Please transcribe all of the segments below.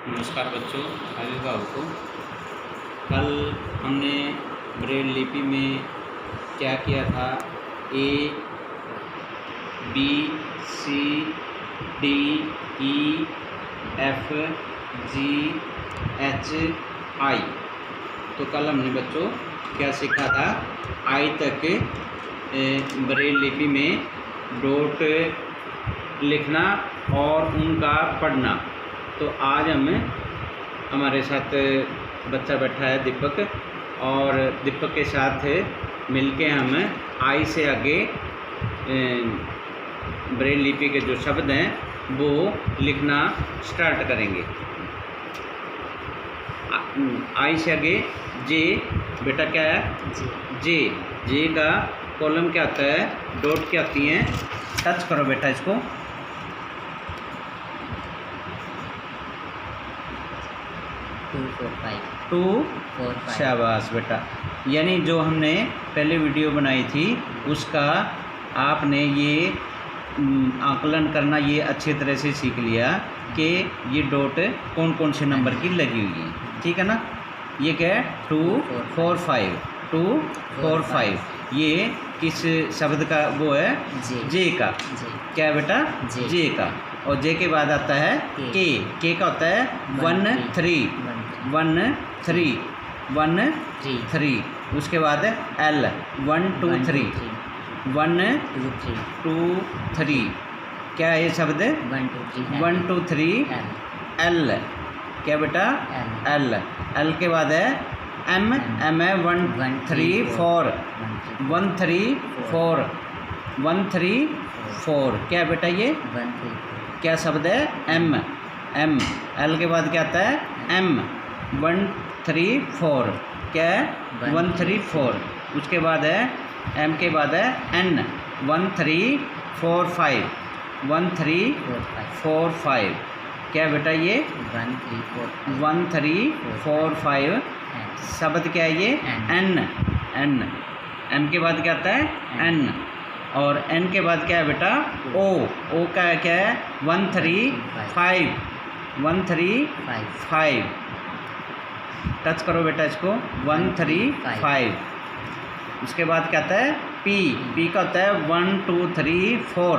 नमस्कार बच्चों, अभिभावक को कल हमने ब्रेल लिपि में क्या किया था। A B C D E F G H I. तो कल हमने बच्चों क्या सीखा था, आई तक ब्रेल लिपि में डॉट लिखना और उनका पढ़ना। तो आज हमारे साथ बच्चा बैठा है दीपक, और दीपक के साथ मिलके हम आई से आगे ब्रेल लिपि के जो शब्द हैं वो लिखना स्टार्ट करेंगे। आई से आगे जे, बेटा क्या है जे। जे का कॉलम क्या होता है, डॉट क्या होती हैं। टच करो बेटा इसको। 2 4 5 शाबाश बेटा। यानी जो हमने पहले वीडियो बनाई थी उसका आपने ये आकलन करना ये अच्छी तरह से सीख लिया कि ये डॉट कौन कौन से नंबर की लगी हुई है। ठीक है ना। ये क्या है 2 4 5 2 4 5। ये किस शब्द का वो है, जे का। क्या है बेटा, जे का। और जे के बाद आता है के का होता है 1 3 1 3 1 3। उसके बाद एल 1 2 3 1 2 3। क्या है ये शब्द 1 2 3 एल। क्या बेटा एल। एल के बाद है एम। एम है 1 3 4 1 3 4 1 3 4। क्या बेटा ये क्या शब्द है एम। एम। एल के बाद क्या आता है एम 1 3 4। क्या है 1 3 4। उसके बाद है एम के बाद है एन 1 3 4 5 1 3 4 5। क्या बेटा ये 1 3 4 5। शब्द क्या है ये एन। एन। एम के बाद क्या आता है एन। और एन के बाद क्या है बेटा ओ। ओ का क्या है 1 3 5 1 3 5। टच करो बेटा इसको 1 3 5। उसके बाद क्या आता है पी। पी का होता है 1 2 3 4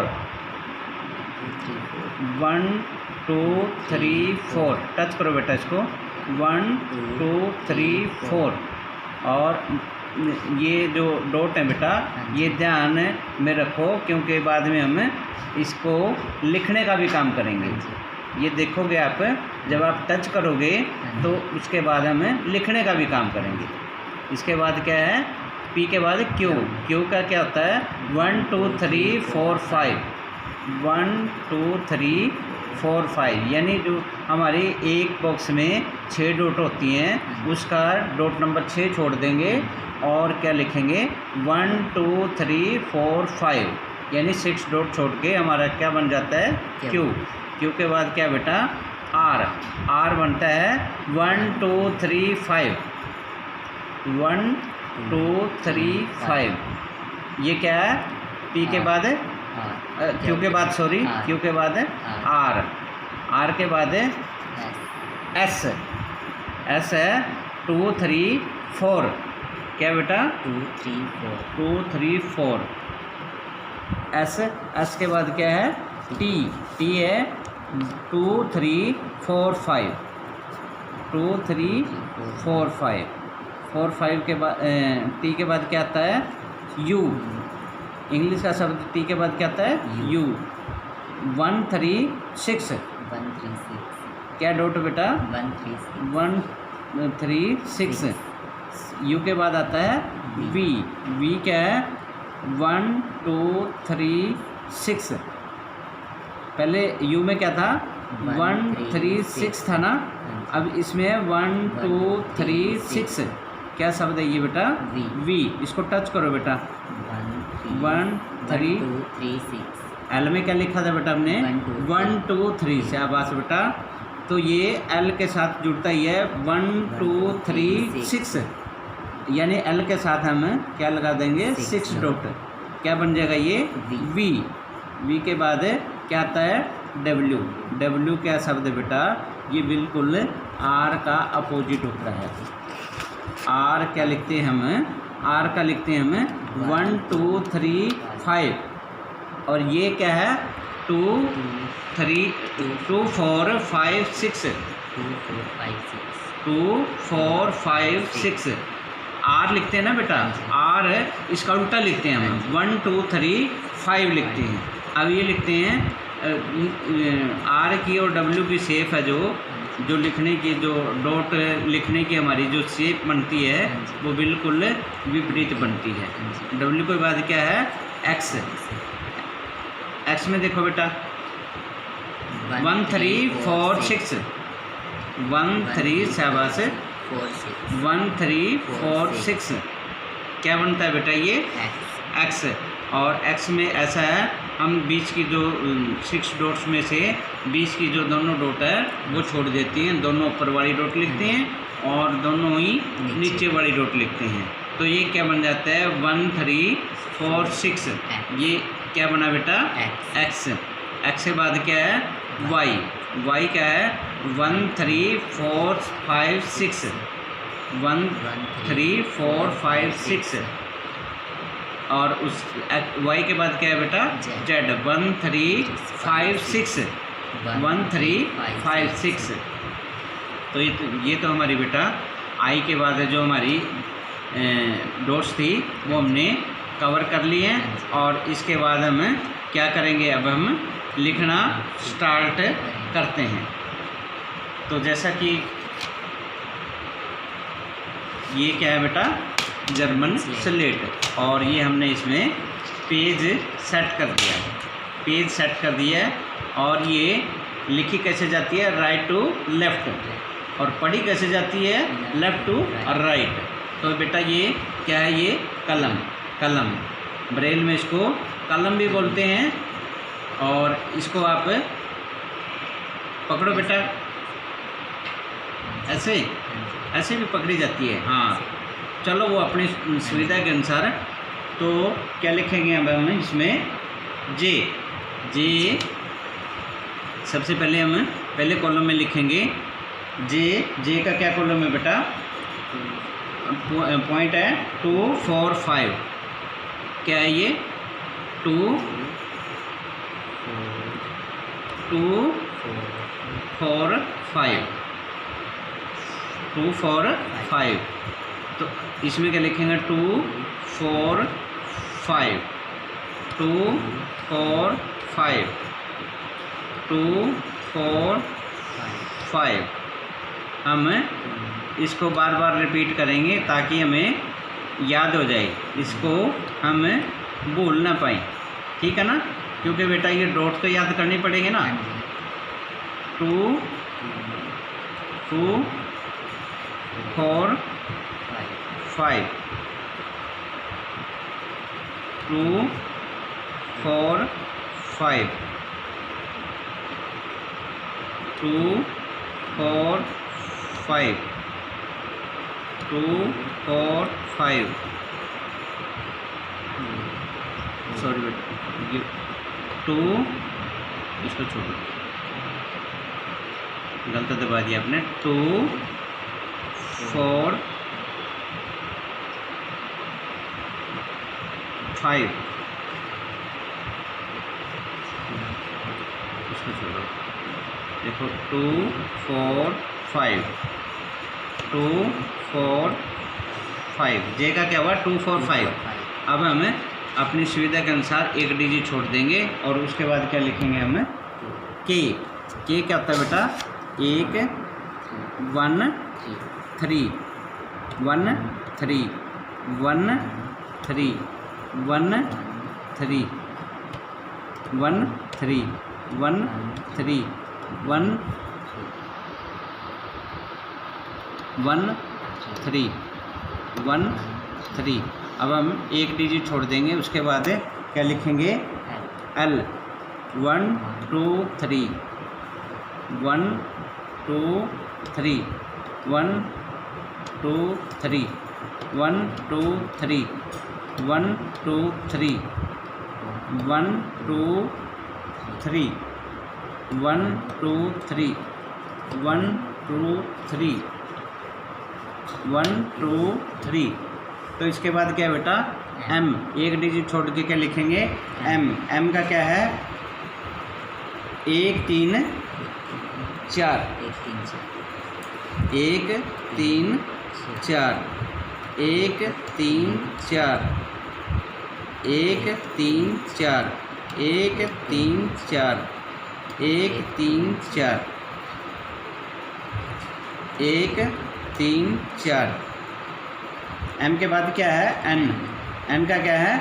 1 2 3 4। टच करो बेटा इसको 1 2 3 4। और ये जो डॉट है बेटा ये ध्यान में रखो, क्योंकि बाद में हम इसको लिखने का भी काम करेंगे। ये देखोगे आप, जब आप टच करोगे तो उसके बाद हम लिखने का भी काम करेंगे। इसके बाद क्या है पी के बाद क्यू। क्यू का क्या होता है 1 2 3 4 5 1 2 3 4 5। यानी जो हमारी एक बॉक्स में 6 डॉट होती हैं उसका डॉट नंबर 6 छोड़ देंगे और क्या लिखेंगे 1 2 3 4 5। यानी 6 डॉट छोड़ के हमारा क्या बन जाता है क्यू। क्यू के बाद क्या बेटा आर। आर बनता है 1 2 3 5 1 2 3 5। ये क्या है पी के बाद है क्यू के बाद क्यू के बाद है आर। आर के बाद है एस। एस है 2 3 4। क्या बेटा 2 3 4 एस। एस के बाद क्या है टी। टी है 2 3 4 5 2 3 4 5 4 5 के बाद टी के बाद क्या आता है यू। इंग्लिश का शब्द टी के बाद क्या आता है यू। 1 3 6 क्या डॉट बेटा 1 3 6। यू के बाद आता है वी। वी क्या है 1 2 3 6। पहले यू में क्या था 1 3 6 था ना, अब इसमें 1 2 3 6। क्या शब्द है ये बेटा वी। इसको टच करो बेटा 1 3 एल में क्या लिखा था बेटा हमने 1 2 3 से। आवास बेटा तो ये एल के साथ जुड़ता ही है 1 2 3 6। यानी एल के साथ हम क्या लगा देंगे 6 डॉट। क्या बन जाएगा ये वी। वी के बाद क्या आता है डब्ल्यू। डब्ल्यू क्या शब्द है बेटा ये बिल्कुल आर का अपोजिट होता है। आर क्या लिखते हैं हम, आर का लिखते हैं हम 1 2 3 5, और ये क्या है 2 3 2 4 5 6 2 4 5 6 आर लिखते हैं ना बेटा, आर इसका उल्टा लिखते हैं हम 1 2 3 5 लिखते हैं। अब ये लिखते हैं आर की और डब्ल्यू की शेप है जो लिखने की, जो डॉट लिखने की हमारी जो शेप बनती है वो बिल्कुल विपरीत बनती है। डब्ल्यू के बाद क्या है एक्स, एक्स में देखो बेटा 1 3 4 6 1 3 शाबाश 1 3 4 6 क्या बनता है बेटा ये एक्स। और एक्स में ऐसा है हम बीच की जो 6 डॉट्स में से बीच की जो दोनों डॉट है वो छोड़ देती हैं, दोनों ऊपर वाली डॉट लिखते हैं और दोनों ही नीचे वाली डॉट लिखते हैं। तो ये क्या बन जाता है 1 3 4 6, ये क्या बना बेटा एक्स। एक्स के बाद क्या है वाई, वाई क्या है 1 3 4 5 6 1 3 4 5 6, और उस वाई के बाद क्या है बेटा जेड 1 3 5 6 1 3 5 6। तो ये तो हमारी बेटा आई के बाद जो हमारी डॉट्स थी वो हमने कवर कर ली है। और इसके बाद हम क्या करेंगे, अब हम लिखना स्टार्ट करते हैं। तो जैसा कि ये क्या है बेटा जर्मन स्लेट, और ये हमने इसमें पेज सेट कर दिया, पेज सेट कर दिया है। और ये लिखी कैसे जाती है राइट टू लेफ़्ट, और पढ़ी कैसे जाती है लेफ़्ट टू राइट। तो बेटा ये क्या है, ये कलम, कलम ब्रेल में इसको कलम भी बोलते हैं। और इसको आप पकड़ो बेटा, ऐसे ऐसे भी पकड़ी जाती है। हाँ चलो वो अपनी सुविधा के अनुसार। तो क्या लिखेंगे अब हम इसमें जे, जे सबसे पहले हम पहले कॉलम में लिखेंगे जे। जे का क्या कॉलम है बेटा, पॉइंट है 2 4 5, क्या है ये 2 4 5 2 4 5। तो इसमें क्या लिखेंगे 2 4 5 2 4 5 2 4 5। हम इसको बार बार रिपीट करेंगे ताकि हमें याद हो जाए, इसको हम भूल ना पाए, ठीक है ना। क्योंकि बेटा ये डॉट तो याद करनी पड़ेगी ना। 2 2 4 5 2 4 5 2 4 5 2 4 5 सॉरी बेटा ये 2, इसको छोड़ो गलत दबा दिया आपने। 2 4 5 इसको छोड़ो, देखो 2 4 5 2 4 5। जे का क्या हुआ 2 4 5। अब हम अपनी सुविधा के अनुसार एक डिजिट छोड़ देंगे और उसके बाद क्या लिखेंगे हम के। के क्या होता है बेटा 1 1 3 1 3 1 3 1 3 1 3 1 3 1 1 3 1 3। अब हम एक डिजिट छोड़ देंगे, उसके बाद क्या लिखेंगे एल 1 2 3 1 2 3 1 2 3 1 2 3 1 2 3 1 2 3 1 2 3 1 2 3 1 2 3। तो इसके बाद क्या है बेटा M, एक डिजिट छोड़ के क्या लिखेंगे M। M का क्या है 1 3 4 1 3 4 1 3 4 1 3 4 1 3 4 1 3 4 1 3 4। M के बाद क्या है N। N का क्या है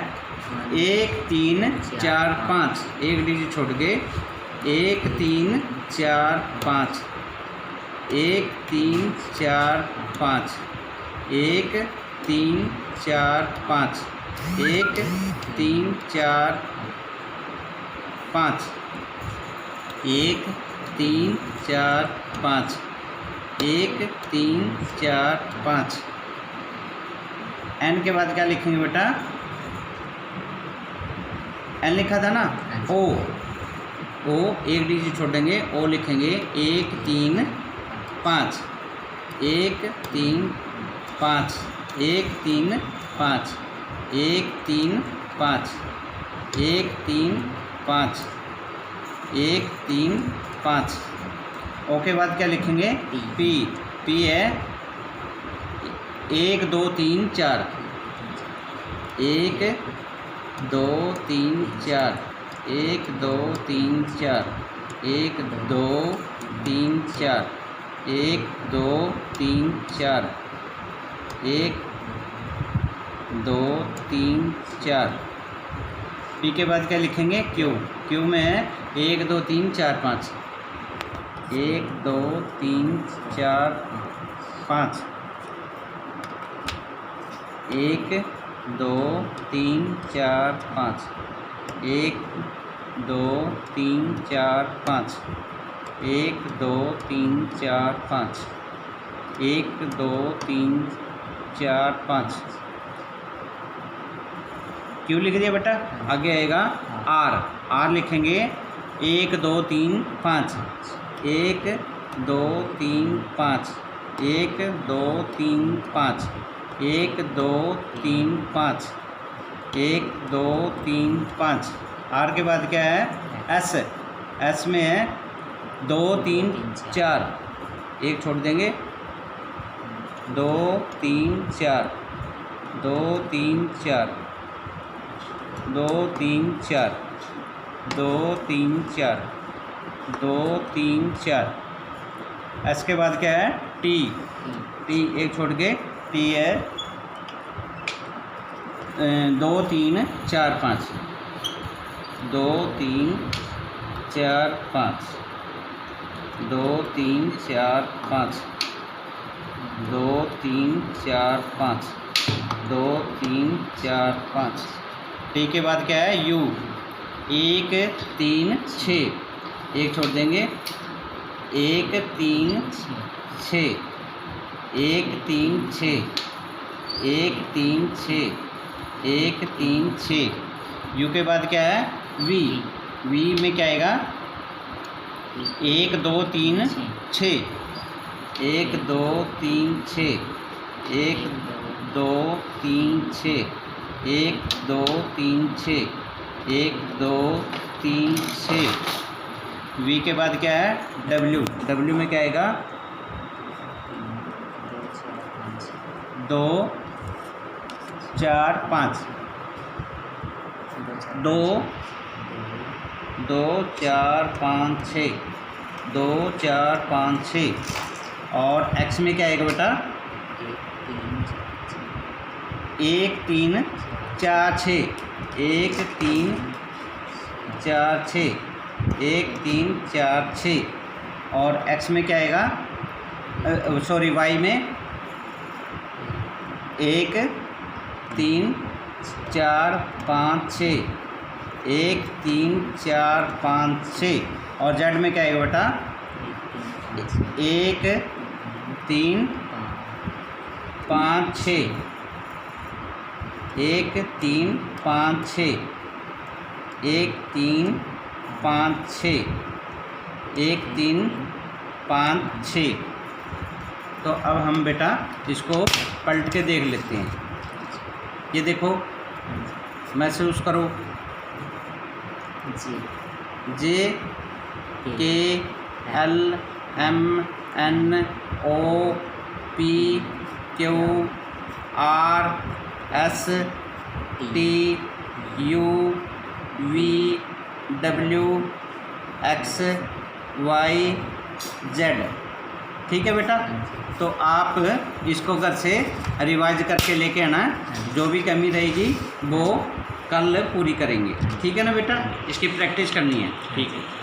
1 3 4 5, एक डिजिट छोड़ के 1 3 4 5 1 3 4 5 1 3 4 5 1 3 4 5 1 3 4 5 1 3 4 5। N के बाद क्या लिखेंगे बेटा N लिखा था ना O। O एक डिजिट छोड़ेंगे O लिखेंगे 1 3 5 1 3 5 1 3 5 1 3 5 1 3 5 1 3 5। O के बाद क्या लिखेंगे P। P है 1 2 3 4 1 2 3 4 1 2 3 4 1 2 3 4 1 2 3 4 1 2 3 4। P के बाद क्या लिखेंगे Q। Q में है 1 2 3 4 5 1 2 3 4 5 1 2 3 4 5 1 2 3 4 5 1 2 3 4 5 1 2 3 4 5। क्यों लिख दिया बेटा। आगे आएगा R। R लिखेंगे 1 2 3 5 1 2 3 5 1 2 3 5 1 2 3 5 1 2 3 5। R के बाद क्या है S। S में है 2 3 4, एक छोड़ देंगे 2 3 4 2 3 4 2 3 4 2 3 4 2 3 4। S के बाद क्या है T। T एक छोड़ के T है 2 3 4 5 2 3 4 5 2 3 4 5 2 3 4 5 2 3 4 5। टी के बाद क्या है U। 1 3 6, एक छोड़ देंगे 1 3 6 1 3 6 1 3 6 1 3 6। U के बाद क्या है V। V में क्या आएगा 1 2 3 6 1 2 3 6 1 2 3 6 1 2 3 6 1 2 3 6। V के बाद क्या है W। W में क्या आएगा 2 4 5 2 2 4 5 6 2 4 5 6। और X में क्या आएगा बेटा 1 3 4 6 1 3 4 6 1 3 4 6। और X में क्या आएगा सॉरी Y में 1 3 4 5 6 1 3 4 5 6। और Z में क्या आएगा बेटा 1 3 5 6 1 3 5 6 1 3 5 6 1 3 5 6। तो अब हम बेटा इसको पलट के देख लेते हैं। ये देखो, महसूस करो, G J K L M N O P Q R S T U V W X Y Z. ठीक है बेटा, तो आप इसको घर से रिवाइज करके लेके आना, जो भी कमी रहेगी वो कल पूरी करेंगे। ठीक है ना बेटा, इसकी प्रैक्टिस करनी है। ठीक है।